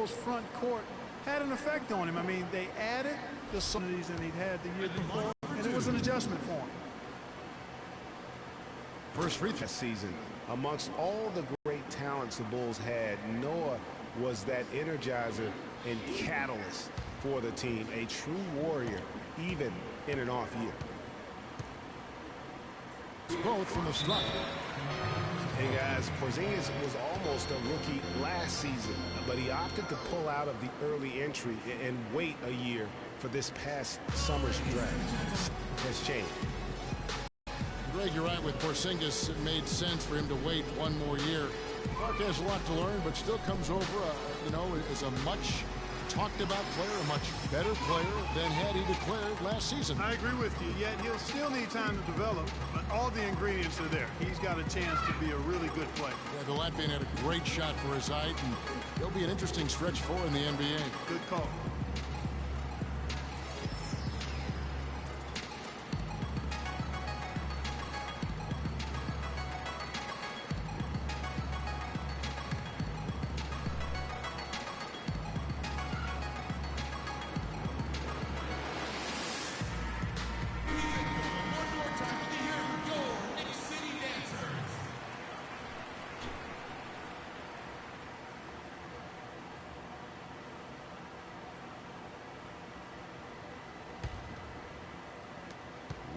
Bulls front court had an effect on him. I mean, they added the opportunities than he'd had the year before, and it was an adjustment for him. First free throw season. Amongst all the great talents the Bulls had, Noah was that energizer and catalyst for the team. A true warrior, even in an off year. Both from the start. Hey guys, Porzingis was almost a rookie last season, but he opted to pull out of the early entry and wait a year for this past summer's draft. Has changed. Greg, you're right with Porzingis. It made sense for him to wait one more year. Clark has a lot to learn, but still comes over, as a much talked about player, a much better player than had he declared last season. I agree with you, yet he'll still need time to develop, but all the ingredients are there. He's got a chance to be a really good player. Yeah, the Latvian had a great shot for his height, and he'll be an interesting stretch for in the NBA. Good call.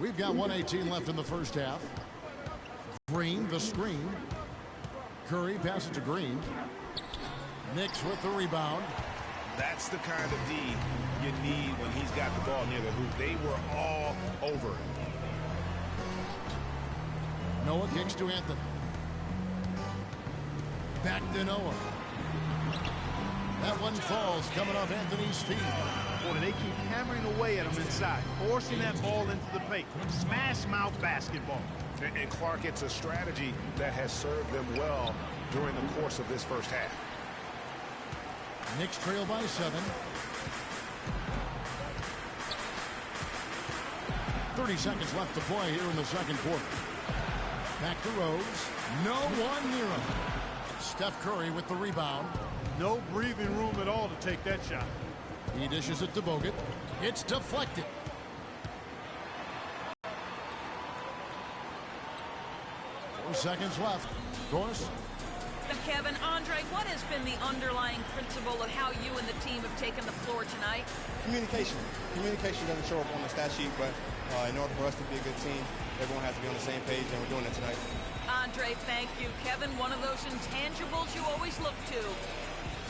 We've got 1:18 left in the first half. Green, the screen. Curry passes to Green. Knicks with the rebound. That's the kind of D you need when he's got the ball near the hoop. They were all over it. Noah kicks to Anthony. Back to Noah. That one falls coming off Anthony's feet. Boy, they keep hammering away at him inside, forcing that ball into the paint. Smash mouth basketball. And Clark, it's a strategy that has served them well during the course of this first half. Knicks trail by 7. 30 seconds left to play here in the second quarter. Back to Rose. No one near him. Steph Curry with the rebound. No breathing room at all to take that shot. He dishes it to Bogut. It's deflected. 4 seconds left. Doris. Kevin, Andre, what has been the underlying principle of how you and the team have taken the floor tonight? Communication. Communication doesn't show up on the stat sheet, but in order for us to be a good team, everyone has to be on the same page, and we're doing it tonight. Andre, thank you. Kevin, one of those intangibles you always look to.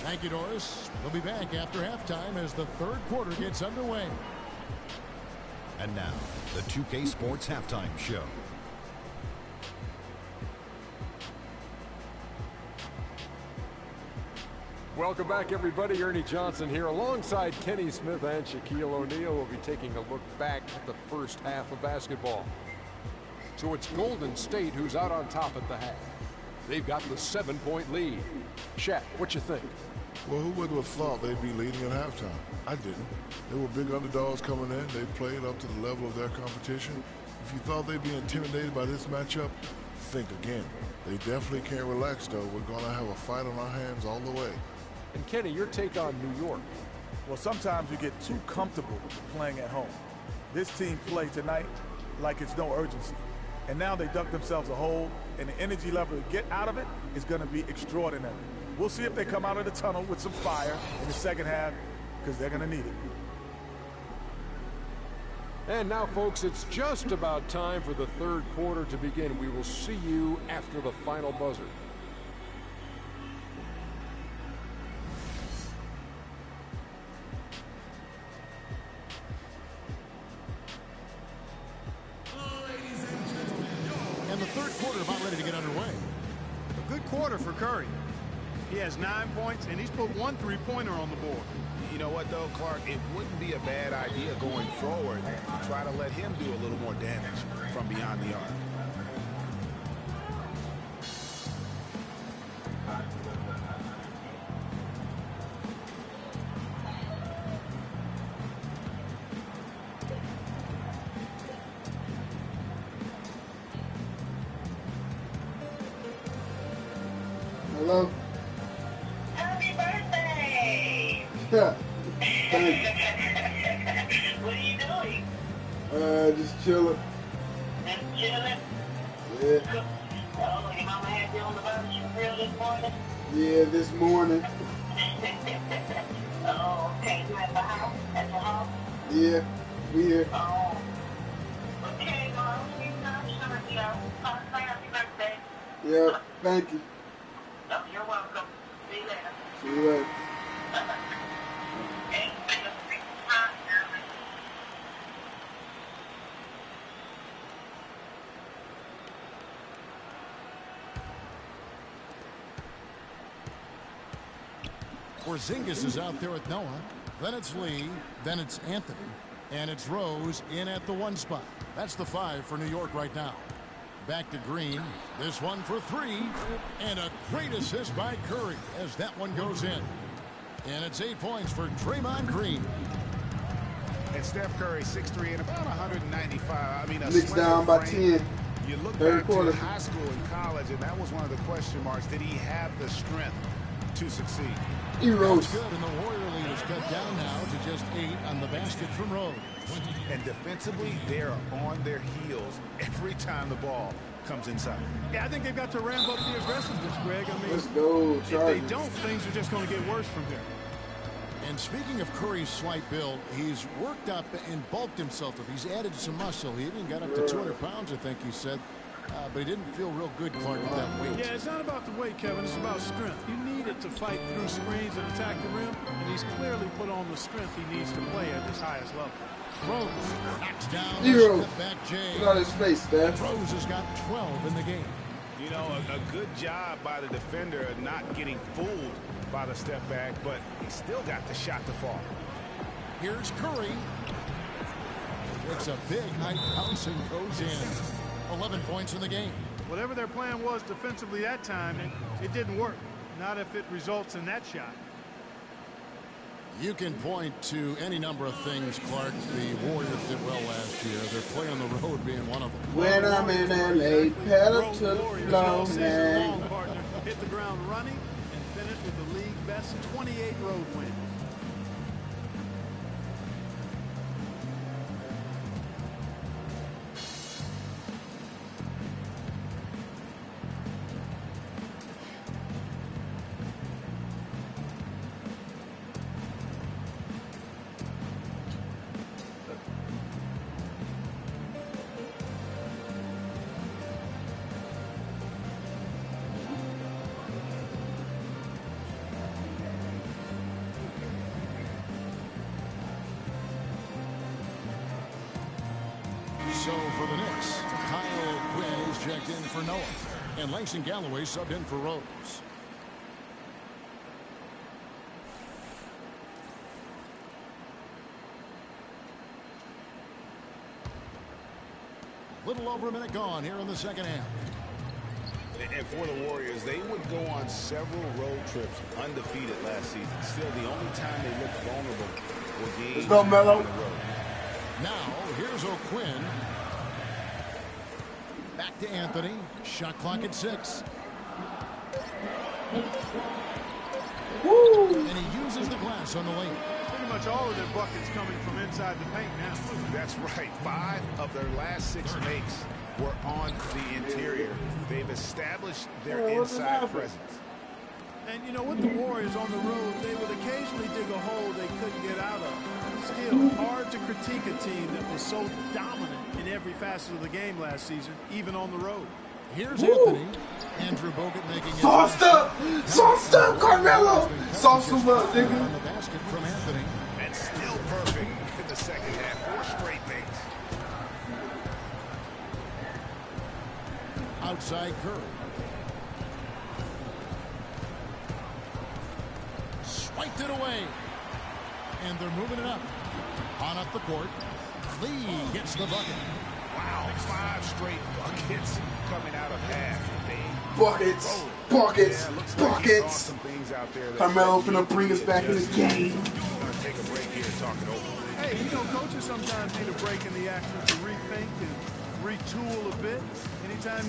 Thank you, Doris. We'll be back after halftime as the third quarter gets underway. And now, the 2K Sports Halftime Show. Welcome back, everybody. Ernie Johnson here alongside Kenny Smith and Shaquille O'Neal. We'll be taking a look back at the first half of basketball. So it's Golden State who's out on top at the half. They've got the 7-point lead. Shaq, what you think? Well, who would have thought they'd be leading at halftime? I didn't. They were big underdogs coming in. They played up to the level of their competition. If you thought they'd be intimidated by this matchup, think again. They definitely can't relax, though. We're going to have a fight on our hands all the way. And Kenny, your take on New York? Well, sometimes you get too comfortable playing at home. This team played tonight like it's no urgency. And now they dug themselves a hole, and the energy level to get out of it is going to be extraordinary. We'll see if they come out of the tunnel with some fire in the second half, because they're going to need it. And now, folks, it's just about time for the third quarter to begin. We will see you after the final buzzer. And the third quarter about ready to get underway. A good quarter for Curry. He has 9 points, and he's put 1 3-pointer on the board. You know what, though, Clark? It wouldn't be a bad idea going forward to try to let him do a little more damage from beyond the arc. Hello? Happy birthday! Yeah. Thank What are you doing? you. Just chilling. Just chilling? Yeah. Oh, your mama had you on the barbecue grill this morning? Yeah, this morning. Oh, okay. You at the house? At your house? Yeah, we here. Oh. Okay, well, happy birthday. Yeah, thank you. Oh, you're welcome. See you later. See you later. Porzingis is out there with Noah. Then it's Lee. Then it's Anthony. And it's Rose in at the 1 spot. That's the 5 for New York right now. Back to Green. This one for 3. And a great assist by Curry as that one goes in. And it's 8 points for Draymond Green. And Steph Curry, 6'3" and about 195. I mean, a Knicks down by 10. You look Third back quarter. to high school and college, and that was one of the question marks. Did he have the strength to succeed? Rose. That's good, and the Warrior lead is cut down now to just 8 on the basket from Rose. And defensively, they're on their heels every time the ball comes inside. Yeah, I think they've got to ramp up the aggressiveness, Greg. I mean, Let's go, if Chargers. they don't, things are just going to get worse from here. And speaking of Curry's slight build, he's worked up and bulked himself up. He's added some muscle. He even got up to 200 pounds, I think he said. But he didn't feel real good, Clark, with that weight. Yeah, it's not about the weight, Kevin. It's about strength. You need it to fight through screens and attack the rim, and he's clearly put on the strength he needs to play at his highest level. Rose knocks down Zero. the step back Jay. Get out of his face, Steph. Rose has got 12 in the game. You know, a good job by the defender of not getting fooled by the step back, but he still got the shot to fall. Here's Curry. It's a big high bounce and goes in. 11 points in the game. Whatever their plan was defensively that time, it didn't work. Not if it results in that shot. You can point to any number of things, Clark. The Warriors did well last year. Their play on the road being one of them. When I'm in LA, pedal to the floor, man. Hit the ground running and finish with the league best 28 road wins. So for the Knicks, Kyle Quinn is checked in for Noah. And Langston Galloway subbed in for Rose. A little over a minute gone here in the second half. And for the Warriors, they would go on several road trips undefeated last season. Still, the only time they looked vulnerable were games on the road. Now, here's O'Quinn. Back to Anthony. Shot clock at 6. Woo! And he uses the glass on the lane. Pretty much all of their buckets coming from inside the paint now. That's right. 5 of their last 6 makes were on the interior. They've established their inside presence. And, you know, with the Warriors on the road, they would occasionally dig a hole they couldn't get out of. Still, hard to critique a team that was so dominant in every facet of the game last season, even on the road. Here's Anthony. Andrew Bogut making it. Sauced up! Sauced up, Carmelo! Sauced him up, nigga. On the basket from Anthony. And still perfect in the second half. 4 straight makes. Outside Curry. Swiped it away. And they're moving it up. On up the court. Lee gets the bucket. Wow, 5 straight buckets coming out of half. Buckets. Buckets. Yeah, Buckets. some things out there Carmelo finna bring us back in the game. Gonna take a break here and talk it over. Hey, you know, coaches sometimes need a break in the action to rethink and retool a bit. Anytime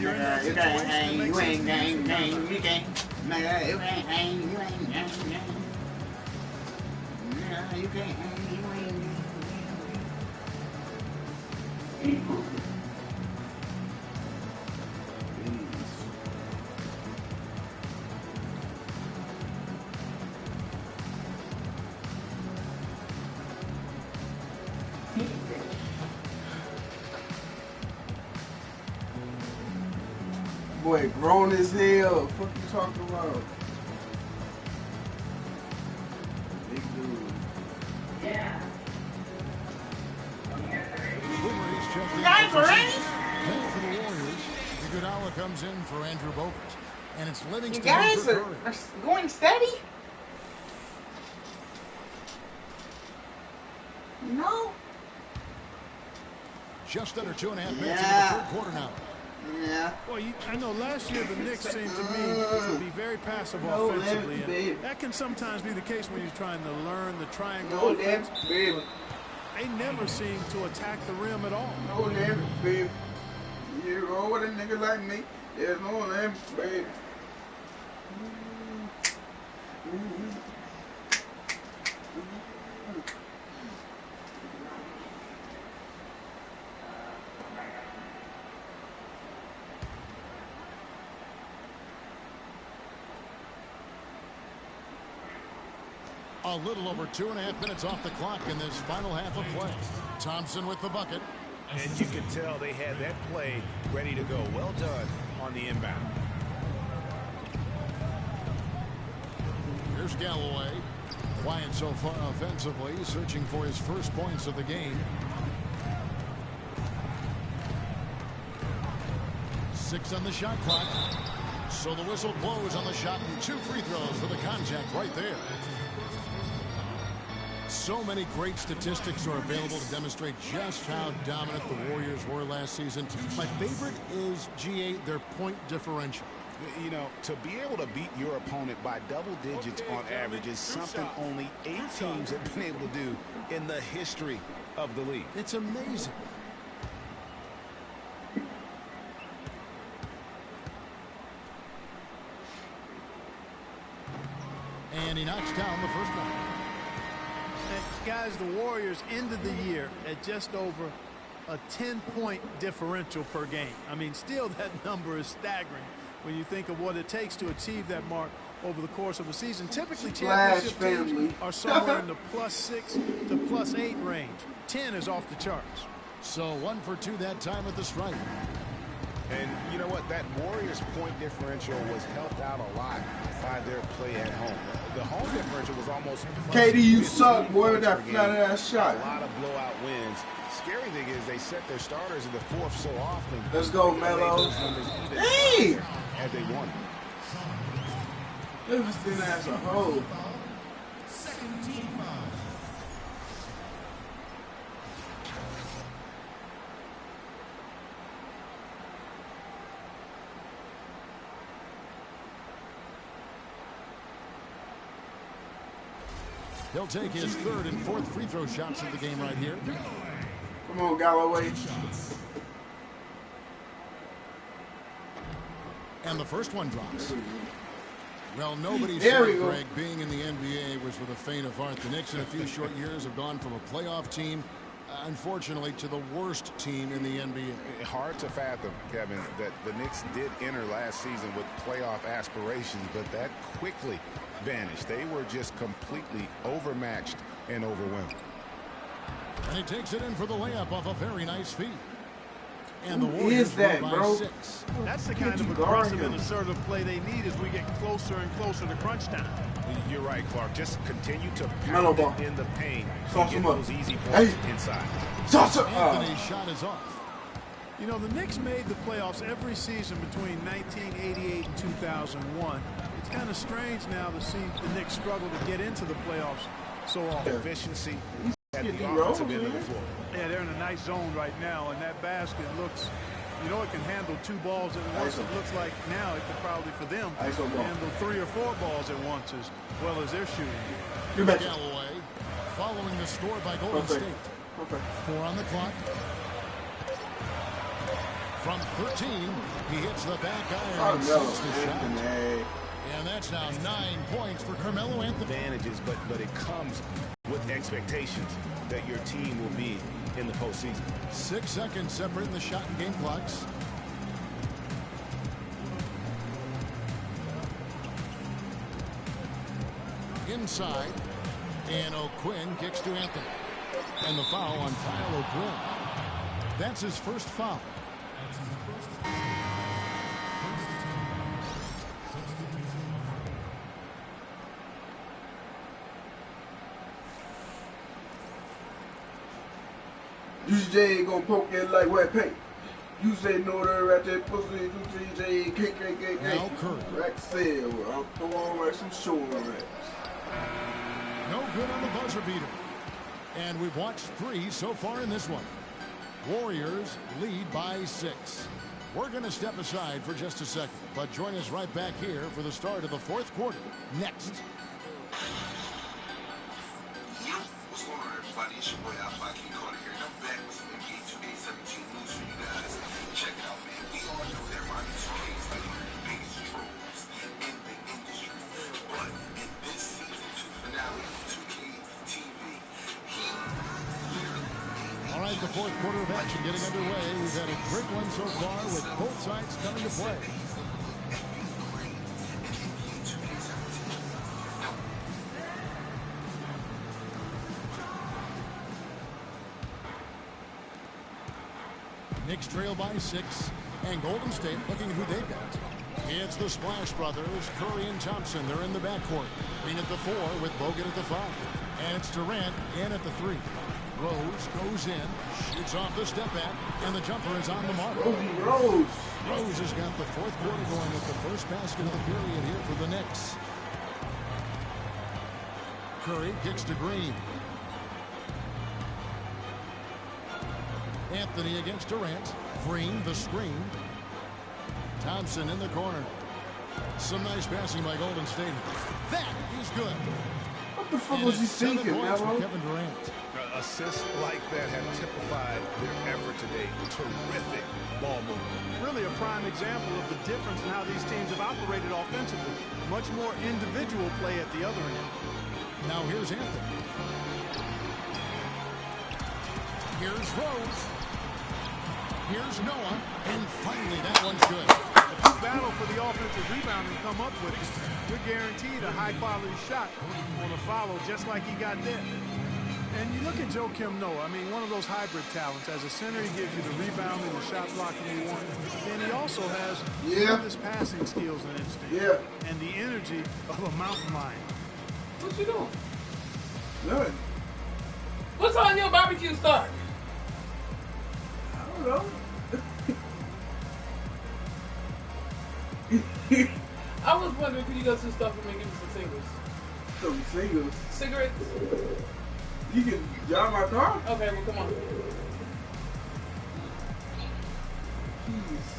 you're in that situation, it makes it easier. Man, you can't. Boy, grown as hell. What you talking about? Big dude. Yeah. Guys, we're ready? Then for the Warriors, Iguodala comes in for Andrew Bogut. And it's Livingston. You guys are going steady? No. Just under 2.5 minutes into the third quarter now. Yeah. Well, I know last year the Knicks seemed to me to be very passive offensively. And that can sometimes be the case when you're trying to learn the triangle offense. They never seem to attack the rim at all. No limit, baby. You roll with a nigga like me, there's no limit, baby. A little over 2.5 minutes off the clock in this final half of play. Thompson with the bucket. And you can tell they had that play ready to go. Well done on the inbound. Here's Galloway. Quiet so far offensively, searching for his first points of the game. 6 on the shot clock. So the whistle blows on the shot and 2 free throws for the contact right there. So many great statistics are available to demonstrate just how dominant the Warriors were last season. My favorite is, G8, their point differential. You know, to be able to beat your opponent by double digits on average is something only 8 teams have been able to do in the history of the league. It's amazing. And he knocks down the first one. Guys, the Warriors ended the year at just over a 10-point differential per game. I mean, still that number is staggering when you think of what it takes to achieve that mark over the course of a season. Typically, championship teams are somewhere in the +6 to +8 range. 10 is off the charts. So 1 for 2 that time at the stripe. And you know what? That Warriors point differential was helped out a lot by their play at home. The home differential was almost KD, you suck, boy, with that flat ass shot. A lot of blowout wins. Scary thing is they set their starters in the fourth so often. Let's go, Melo. Hey! As they won. Livingston as a whole. He'll take his 3rd and 4th free throw shots of the game right here. Come on, Galloway. And the first one drops. Well, nobody said, Greg, being in the NBA was for the faint of heart. The Knicks in a few short years have gone from a playoff team, unfortunately, to the worst team in the NBA. Hard to fathom, Kevin, that the Knicks did enter last season with playoff aspirations, but that quickly vanished. They were just completely overmatched and overwhelmed. And he takes it in for the layup off a very nice feed. And the Warriors win by 6. That's the kind of aggressive and assertive play they need as we get closer and closer to crunch time. You're right, Clark. Just continue to pound it in the paint and get those easy points inside. Anthony's shot is off. You know, the Knicks made the playoffs every season between 1988 and 2001. It's kind of strange now to see the Knicks struggle to get into the playoffs so often. Efficiency at the offensive end of the floor. Yeah, they're in a nice zone right now, and that basket looks, you know, it can handle 2 balls at once. It looks like now it could probably, for them, handle 3 or 4 balls at once as well as they're shooting. Galloway following the score by Golden State. 4 on the clock. From 13, he hits the back iron and sees the shot. And that's now 9 points for Carmelo Anthony. Advantages, but it comes with expectations that your team will be in the postseason. 6 seconds separating the shot and game clocks. Inside, and O'Quinn kicks to Anthony. And the foul on Kyle O'Quinn. That's his first foul. UJ ain't gonna poke it like wet paint. You say no to right there, pussy. UJ KKK. Now Curry. Rack sale. I'll throw on like some shore racks. No good on the buzzer beater. And we've watched 3 so far in this one. Warriors lead by 6. We're going to step aside for just a second, but join us right back here for the start of the 4th quarter. Next. What's going on, everybody? It's your boy Alpha King Carter here, and I'm back with some NBA 2K17 news for you guys. Check it out, man. We all know that Ronnie 2K is one of the biggest trolls in the industry. But in this season 2 finale of 2K TV, he all right, the 4th quarter of action getting underway. We've had a great one so far with both sides coming to play. Knicks trail by 6, and Golden State looking at who they've got. It's the Splash Brothers, Curry and Thompson. They're in the backcourt. Green at the 4 with Bogut at the 5. And it's Durant in at the 3. Rose goes in, shoots off the step back, and the jumper is on the mark. Rose. Rose has got the 4th quarter going with the first basket of the period here for the Knicks. Curry kicks to Green. Anthony against Durant. Green the screen. Thompson in the corner. Some nice passing by Golden State. That is good. What the fuck was he thinking, man? Kevin Durant. Assists like that have typified their effort today. Terrific ball movement. Really a prime example of the difference in how these teams have operated offensively. Much more individual play at the other end. Now here's Anthony. Here's Rose. Here's Noah. And finally, that one's good. If you battle for the offensive rebound and come up with it, you're guaranteed a high-quality shot on a follow just like he got there. And you look at Joakim Noah, I mean, one of those hybrid talents. As a center, he gives you the rebounding, the shot blocking you want. Then he also has tremendous passing skills and instinct. And the energy of a mountain lion. What you doing? Nothing. What's on your barbecue start? I don't know. I was wondering, could you go to the stuff and give me some singles? Some singles? Cigarettes? You can drive my car? Okay, well, come on. Keys.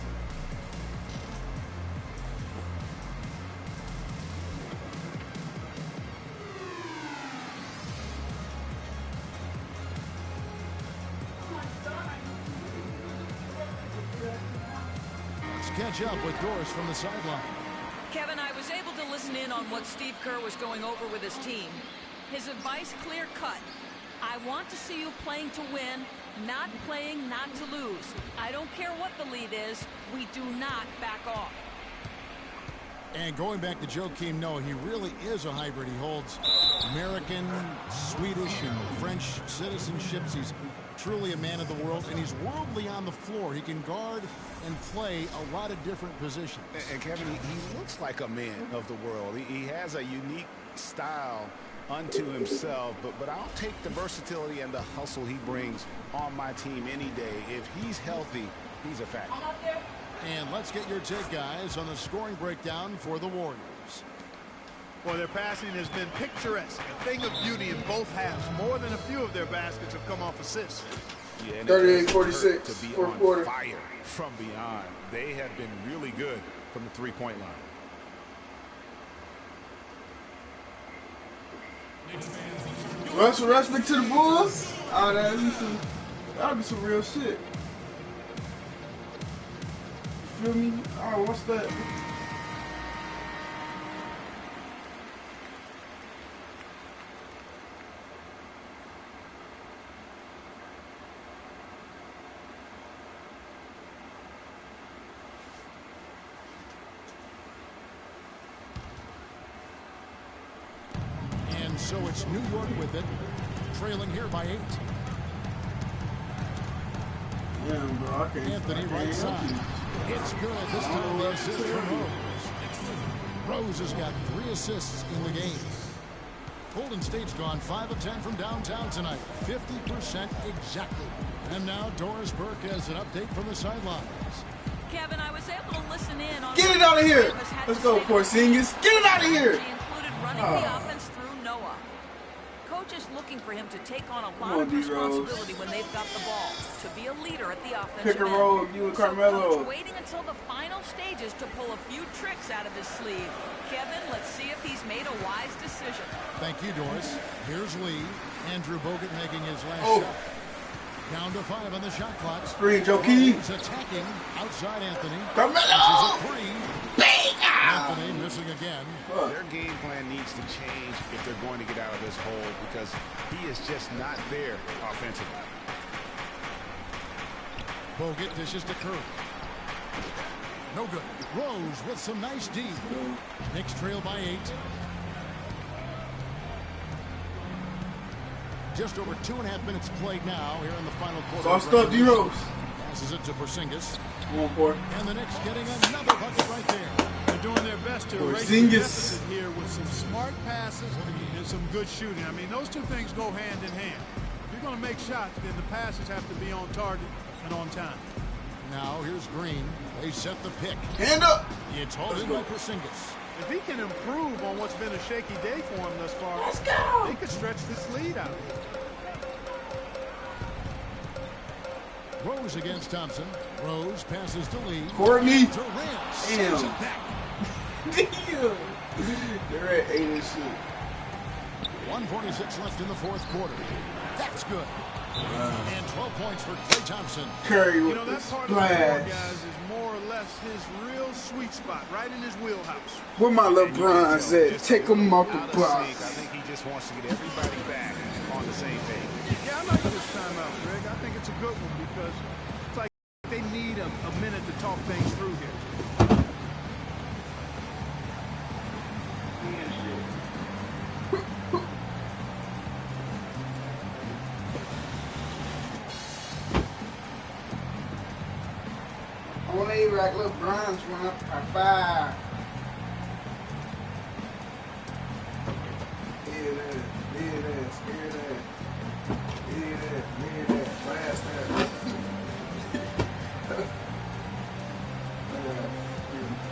Let's catch up with Doris from the sideline. Kevin, I was able to listen in on what Steve Kerr was going over with his team. His advice clear-cut. I want to see you playing to win, not playing not to lose. I don't care what the lead is. We do not back off. And going back to Joakim Noah, he really is a hybrid. He holds American, Swedish, and French citizenships. He's truly a man of the world, and he's worldly on the floor. He can guard and play a lot of different positions. And Kevin, he looks like a man of the world. He has a unique style unto himself, but I'll take the versatility and the hustle he brings on my team any day. If he's healthy, he's a factor. And let's get your take, guys, on the scoring breakdown for the Warriors. Well, their passing has been picturesque, a thing of beauty in both halves. More than a few of their baskets have come off assists. Yeah, 38-46, to be fourth on quarter. fire from beyond. They have been really good from the three-point line. Russell Westbrook to the Bulls? Oh, that'd be some real shit. You feel me? Oh, what's that? And so it's New York with it, trailing here by 8. Damn, bro, I can't. Anthony right side. It's good. This time the assist from Rose. Rose has got 3 assists in the game. Golden State's gone 5 of 10 from downtown tonight. 50% exactly. And now Doris Burke has an update from the sidelines. Kevin, I was able to listen in on... Get it out of here! Let's go, Porzingis. Get it out of here! They included running the offense through Noah. Coach is looking for him to take on a lot of responsibility when they've got the ball, to be a leader at the offensive Pick and roll, you and Carmelo. Coach waiting until the final stages to pull a few tricks out of his sleeve. Kevin, let's see if he's made a wise decision. Thank you, Doris. Here's Lee. Andrew Bogut making his last shot. Down to 5 on the shot clock. Screen, Joe Key. He's attacking outside Anthony. Carmelo! Anthony missing again. Their game plan needs to change if they're going to get out of this hole because he is just not there offensively. Bogut dishes to Curry. No good. Rose with some nice D. Knicks trail by 8. Just over 2.5 minutes played now here in the final quarter. Lost up, D-Rose. Passes it to Porzingis. And the Knicks getting another bucket right there. They're doing their best to erase the deficit here with some smart passes and some good shooting. I mean, those two things go hand in hand. If you're going to make shots, then the passes have to be on target and on time. Now here's Green. They set the pick. Hand up. It's hauled in by Porzingis. If he can improve on what's been a shaky day for him thus far, they could stretch this lead out. Rose against Thompson. Rose passes to Lee. Courtney. Durant. Damn. Damn. Durant ate his shit. 1:46 left in the fourth quarter. That's good. And 12 points for Klay Thompson. Curry with that part of the floor, guys, is more or less his real sweet spot, right in his wheelhouse. Where my LeBron at? Take him out the box. I think he just wants to get everybody back on the same page. Yeah, I like this timeout, Greg. I think it's a good one because it's like they need a minute to talk things through here. On A-Rack, LeBron's run up by 5.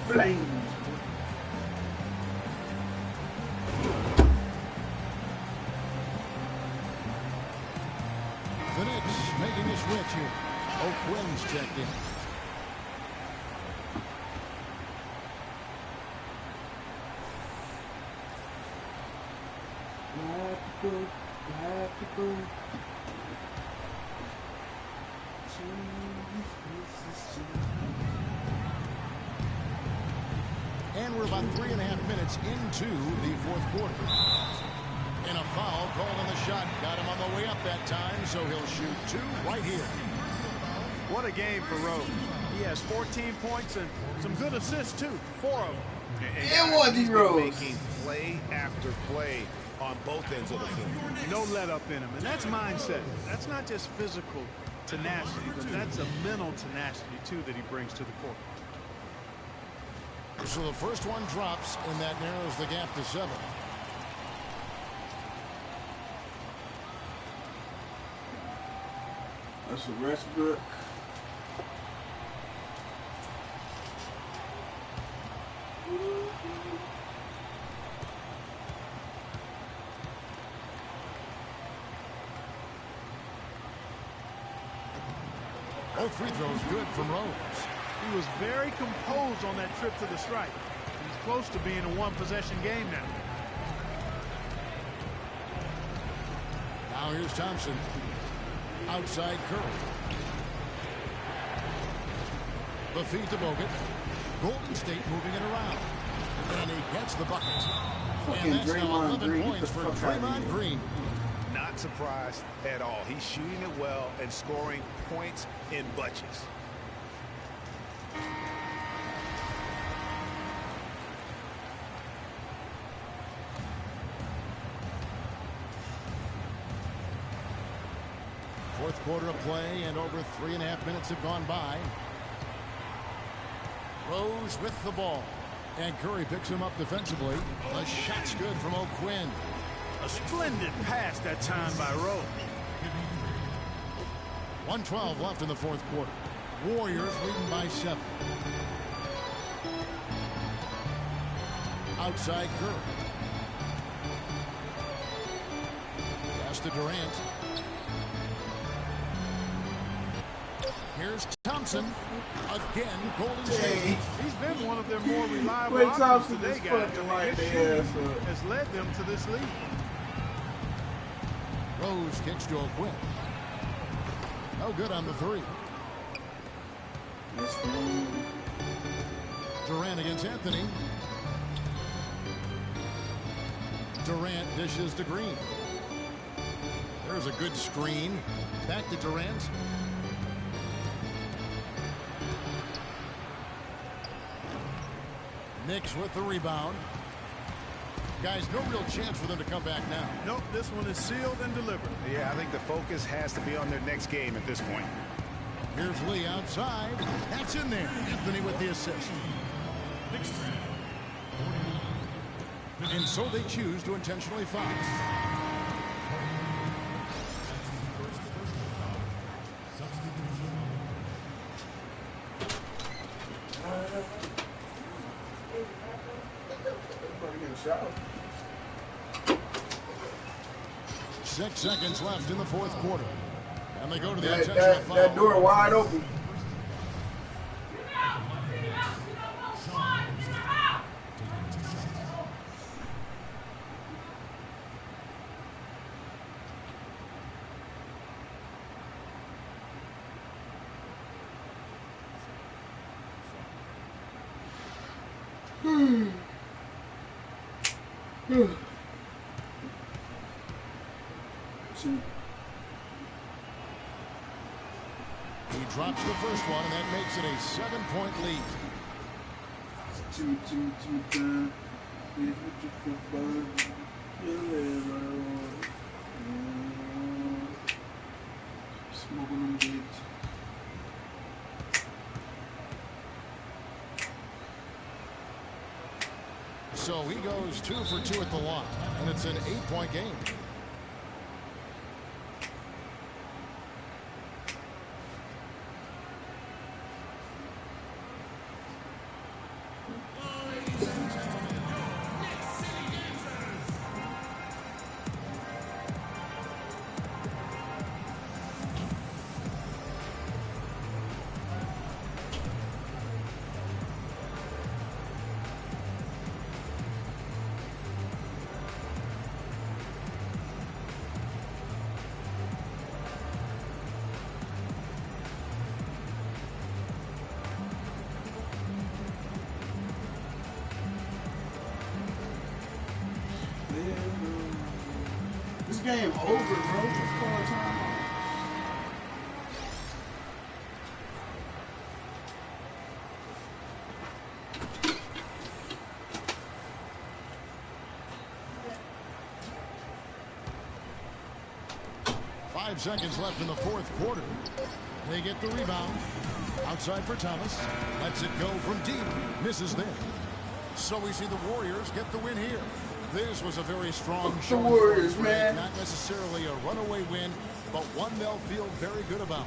Flames. The Knicks making a switch here. O'Quinn's checked in. And we're about 3.5 minutes into the fourth quarter. And a foul called on the shot. Got him on the way up that time, so he'll shoot 2 right here. What a game for Rose. He has 14 points and some good assists, too. 4 of them. And one D-Rose. Making play after play on both ends of the floor. No let up in him. And that's mindset. That's not just physical tenacity, but that's a mental tenacity, too, that he brings to the court. So the first one drops, and that narrows the gap to 7. That's a Westbrook. Both free throws good from Rose. He was very composed on that trip to the stripe. He's close to being a one-possession game now. Now here's Thompson. Outside Curry. The feed to Bogut. Golden State moving it around. And he gets the bucket. And that's now 11 points for Draymond Green. Not surprised at all. He's shooting it well and scoring points in bunches. Fourth quarter of play, and over 3.5 minutes have gone by. Rose with the ball. And Curry picks him up defensively. The shot's good from O'Quinn. A splendid pass that time by Rose. 1:12 left in the fourth quarter. Warriors leading by 7. Outside Curry. Pass to Durant. Here's Thompson. Again, Golden State. He's been one of their more reliable Klay options Thompson today, is guys. fucking like His their ass shooting up. has led them to this lead. Rose kicks to O'Quinn. No good on the 3. Durant against Anthony. Durant dishes to Green. There's a good screen. Back to Durant. Knicks with the rebound. Guys, no real chance for them to come back now. Nope, this one is sealed and delivered. Yeah, I think the focus has to be on their next game at this point. Here's Lee outside. That's in there. Anthony with the assist. And so they choose to intentionally foul. Shower. 6 seconds left in the fourth quarter. And they go to the intentional foul. That door wide open. He drops the first one, and that makes it a 7-point lead. Smoking them bitch. So he goes 2 for 2 at the line, and it's an 8-point game. This game over, bro. Let's call a timeout. Five seconds left in the fourth quarter. They get the rebound. Outside for Thomas. Lets it go from deep. Misses there. So we see the Warriors get the win here. This was a very strong showing. Warriors, man. Not necessarily a runaway win, but one they'll feel very good about.